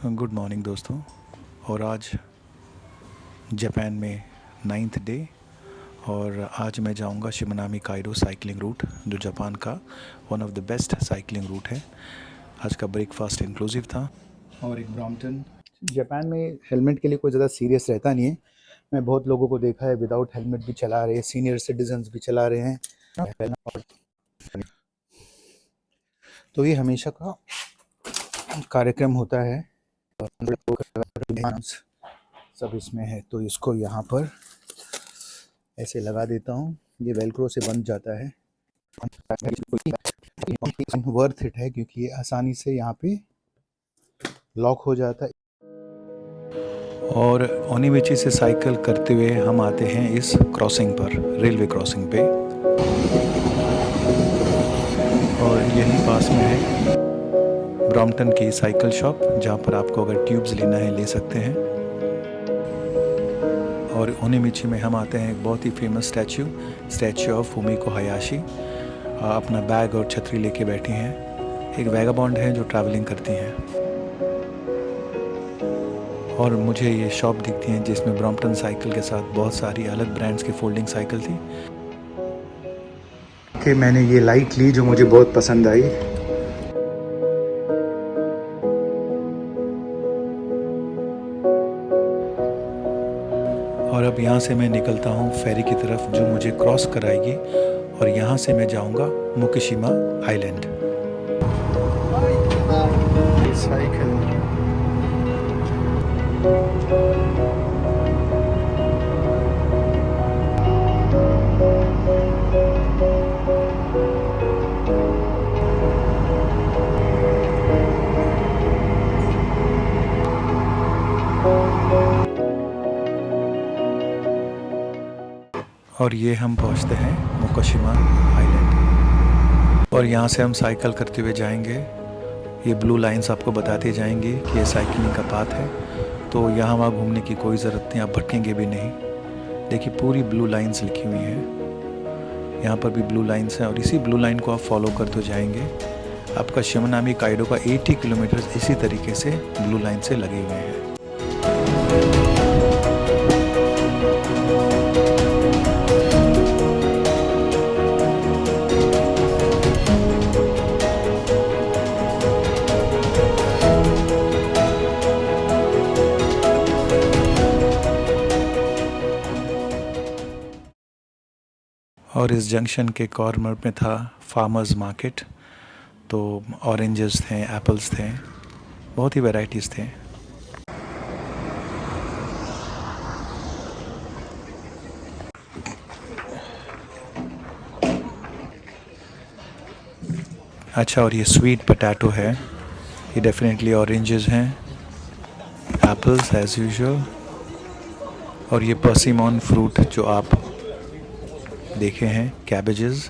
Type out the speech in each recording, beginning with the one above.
Good morning दोस्तों। और आज जापान में 9th डे, और आज मैं जाऊंगा शिमनामी काइडो साइकिलिंग रूट, जो जापान का one of the best cycling route है। आज का ब्रेकफास्ट इंक्लूसिव था। और एक ब्रॉम्पटन। जापान में हेलमेट के लिए कोई ज़्यादा सीरियस रहता नहीं है। मैं बहुत लोगों को देखा है विदाउट हेलमेट भी चला रहे हैं, सीनियर सिटीजन्स भी चला रहे हैं। तो ये हमेशा का कार्यक्रम होता है, सब इसमें है। तो इसको यहाँ पर ऐसे लगा देता हूँ, ये वेलक्रो से बंध जाता है। वर्थ इट है क्योंकि ये आसानी से यहाँ पे लॉक हो जाता है। और ओनिमिची से साइकिल करते हुए हम आते हैं इस क्रॉसिंग पर, रेलवे क्रॉसिंग पे। और यही पास में है ब्रॉम्पटन की साइकिल शॉप, जहाँ पर आपको अगर ट्यूब्स लेना है ले सकते हैं। और ओनिमिची में हम आते हैं एक बहुत ही फेमस स्टैच्यू ऑफ फुमिको हयाशी। अपना बैग और छतरी लेके बैठी हैं। एक वैगाबॉन्ड है जो ट्रैवलिंग करती हैं। और मुझे ये शॉप दिखती है जिसमें ब्रॉम्पटन साइकिल के साथ बहुत सारी अलग ब्रांड्स की फोल्डिंग साइकिल थी। कि मैंने ये लाइट ली जो मुझे बहुत पसंद आई। और अब यहाँ से मैं निकलता हूँ फेरी की तरफ, जो मुझे क्रॉस कराएगी, और यहाँ से मैं जाऊँगा मुकुशिमा आइलैंड। साइकिल और ये हम पहुंचते हैं मुकुशिमा आइलैंड। और यहाँ से हम साइकिल करते हुए जाएंगे। ये ब्लू लाइंस आपको बताते जाएंगी कि ये साइकिलिंग का पाथ है। तो यहाँ वहाँ घूमने की कोई ज़रूरत नहीं, आप भटकेंगे भी नहीं। देखिए पूरी ब्लू लाइंस लिखी हुई हैं, यहाँ पर भी ब्लू लाइंस हैं। और इसी ब्लू लाइन को आप फॉलो करते जाएंगे। आपका शिमनामी काइडो का 80 किलोमीटर इसी तरीके से ब्लू लाइन से लगे हुए हैं। और इस जंक्शन के कॉर्नर में था फार्मर्स मार्केट। तो ऑरेंजेस थे, एप्पल्स थे, बहुत ही वैरायटीज़ थे। अच्छा, और ये स्वीट पोटैटो है, ये डेफिनेटली ऑरेंजेस हैं, एप्पल्स एज यूजुअल। और ये पर्सिमॉन फ्रूट जो आप देखे हैं, कैबेजेस।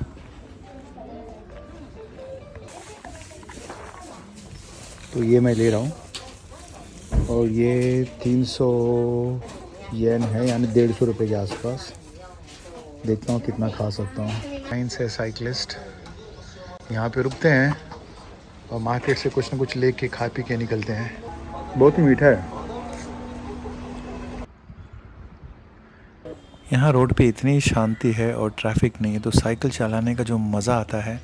तो ये मैं ले रहा हूँ, और ये 300 येन है, यानी 150 रुपये के आसपास। देखता हूँ कितना खा सकता हूँ। लाइन से साइकिलिस्ट यहाँ पे रुकते हैं और मार्केट से कुछ ना कुछ लेके खा पी के निकलते हैं। बहुत ही मीठा है। यहाँ रोड पे इतनी शांति है और ट्रैफिक नहीं है, तो साइकिल चलाने का जो मज़ा आता है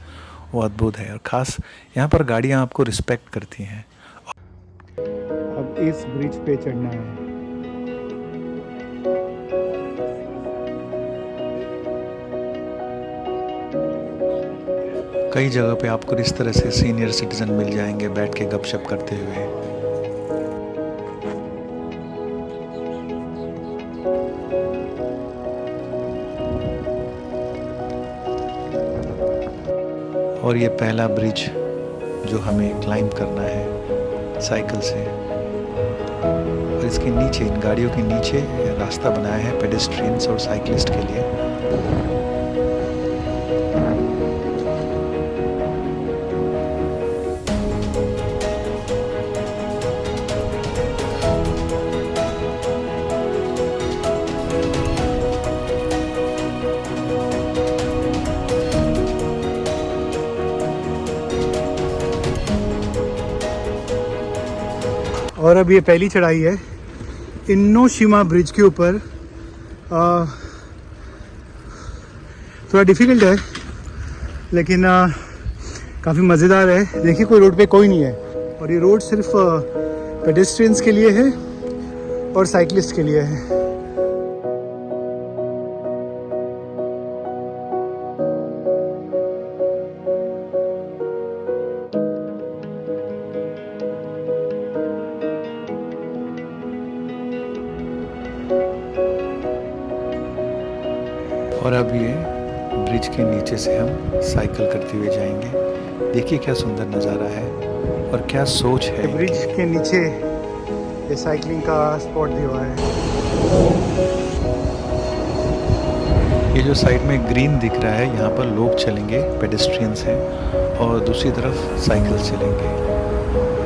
वो अद्भुत है। और ख़ास यहाँ पर गाड़ियाँ आपको रिस्पेक्ट करती हैं। अब इस ब्रिज पे चढ़ना है। कई जगह पे आपको इस तरह से सीनियर सिटीजन मिल जाएंगे बैठ के गपशप करते हुए। और ये पहला ब्रिज जो हमें क्लाइंब करना है साइकिल से। और इसके नीचे, इन गाड़ियों के नीचे रास्ता बनाया है पेडेस्ट्रियंस और साइकिलिस्ट के लिए। और अब ये पहली चढ़ाई है इनोशिमा ब्रिज के ऊपर। थोड़ा डिफ़िकल्ट है लेकिन काफ़ी मज़ेदार है। देखिए कोई रोड पे कोई नहीं है और ये रोड सिर्फ पेडेस्ट्रियंस के लिए है और साइकिलिस्ट के लिए है। और अब ये ब्रिज के नीचे से हम साइकिल करते हुए जाएंगे। देखिए क्या सुंदर नज़ारा है और क्या सोच है। ब्रिज के नीचे ये साइकिलिंग का स्पॉट दिया हुआ है। ये जो साइड में ग्रीन दिख रहा है, यहाँ पर लोग चलेंगे, पेडेस्ट्रियंस हैं, और दूसरी तरफ साइकिल चलेंगे।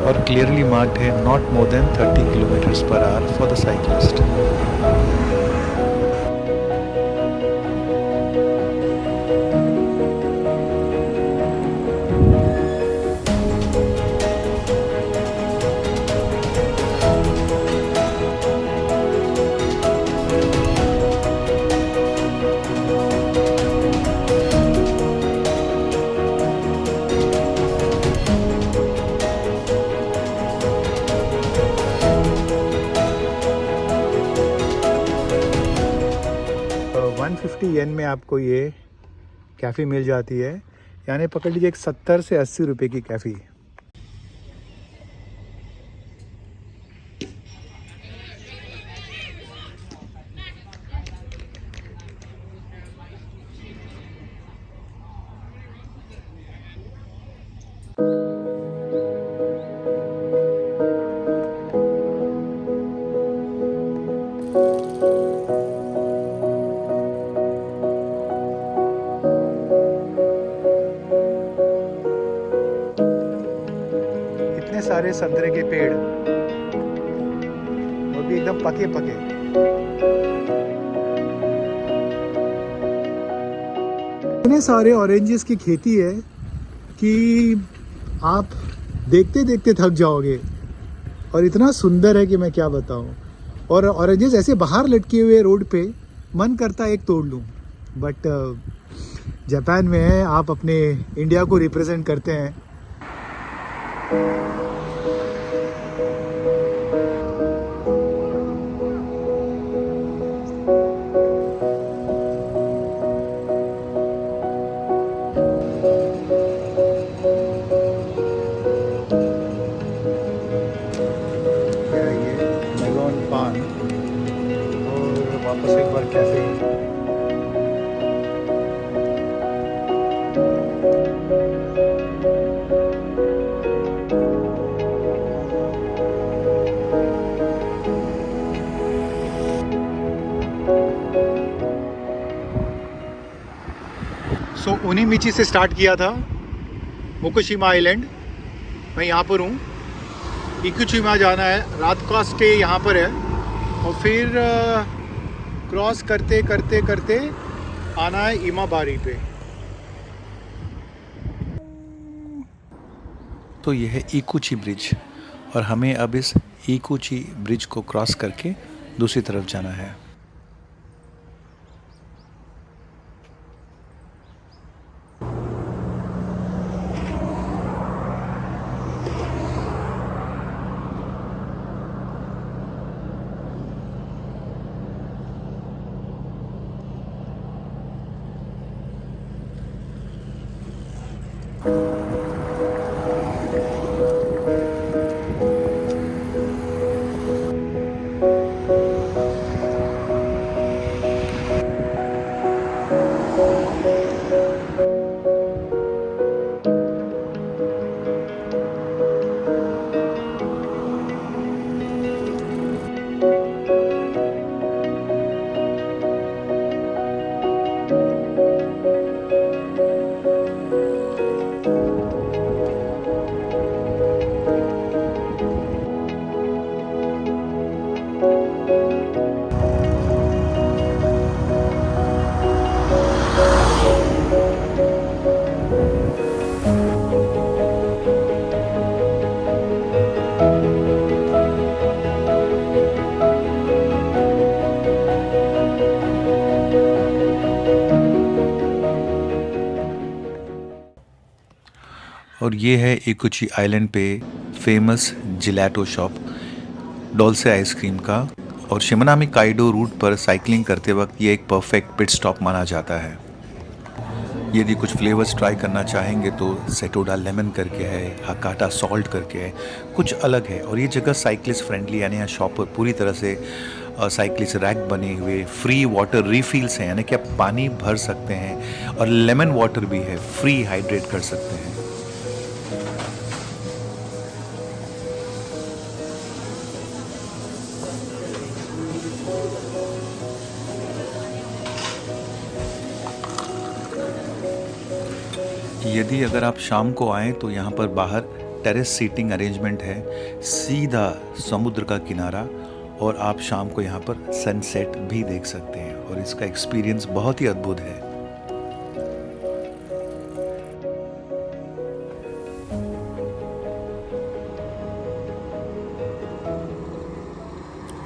और क्लियरली मार्क्ड है not more than 30 kilometres per hour for the cyclist. येन में आपको ये कैफ़ी मिल जाती है, यानी पकड़ लीजिए एक 70 से 80 रुपए की कैफ़ी। सारे संतरे के पेड़, वो भी एकदम पके पके। इतने सारे ऑरेंजेस की खेती है कि आप देखते देखते थक जाओगे और इतना सुंदर है कि मैं क्या बताऊं। और ऑरेंजेस ऐसे बाहर लटके हुए रोड पे, मन करता है एक तोड़ लूं। बट जापान में है, आप अपने इंडिया को रिप्रेजेंट करते हैं। वापस एक बार कैफे। सो ओनिमिची से स्टार्ट किया था, मोकोशिमा आइलैंड। मैं यहाँ पर हूँ। इकुशिमा जाना है, रात का स्टे यहाँ पर है और फिर क्रॉस करते करते करते आना है इमाबारी पे। तो यह है इकुची ब्रिज और हमें अब इस इकुची ब्रिज को क्रॉस करके दूसरी तरफ जाना है। और ये है इकुची आइलैंड पे famous gelato shop Dolce ice cream का। और शिमनामी काइडो रूट पर साइकिलिंग करते वक्त ये एक परफेक्ट पिट स्टॉप माना जाता है। यदि कुछ फ्लेवर्स ट्राई करना चाहेंगे तो सेटोडा लेमन करके है, हकाटा सॉल्ट करके है, कुछ अलग है। और ये जगह साइकिलिस्ट फ्रेंडली, यानी यहाँ शॉप पर पूरी तरह से साइकिलिस्ट रैक बने हुए, फ्री वाटर रिफिल्स हैं, यानी कि आप पानी भर सकते हैं, और लेमन वाटर भी है, फ्री हाइड्रेट कर सकते हैं। यदि अगर आप शाम को आएँ तो यहाँ पर बाहर टेरेस सीटिंग अरेंजमेंट है, सीधा समुद्र का किनारा, और आप शाम को यहाँ पर सनसेट भी देख सकते हैं, और इसका एक्सपीरियंस बहुत ही अद्भुत है।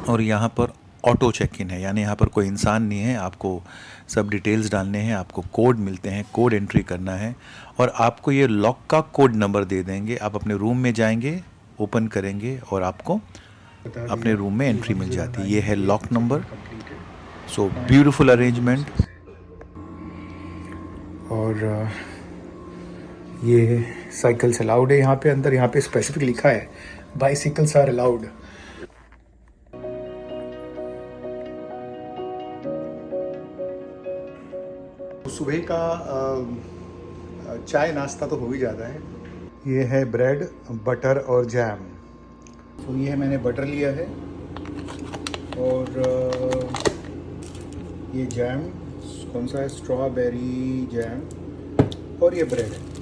और यहाँ पर ऑटो चेक इन है, यानी यहाँ पर कोई इंसान नहीं है, आपको सब डिटेल्स डालने हैं, आपको कोड मिलते हैं, कोड एंट्री करना है, और आपको ये लॉक का कोड नंबर दे देंगे। आप अपने रूम में जाएंगे, ओपन करेंगे, और आपको अपने रूम में एंट्री मिल जाती है। ये है lock number. So beautiful arrangement. और ये साइकिल्स अलाउड है यहाँ पे अंदर, यहाँ पे स्पेसिफिक लिखा है बाइसिकल्स आर अलाउड। सुबह का चाय नाश्ता तो हो ही जाता है। ये है ब्रेड, बटर और जैम। तो ये है, मैंने बटर लिया है, और ये जैम कौन सा है, स्ट्रॉबेरी जैम, और ये ब्रेड है।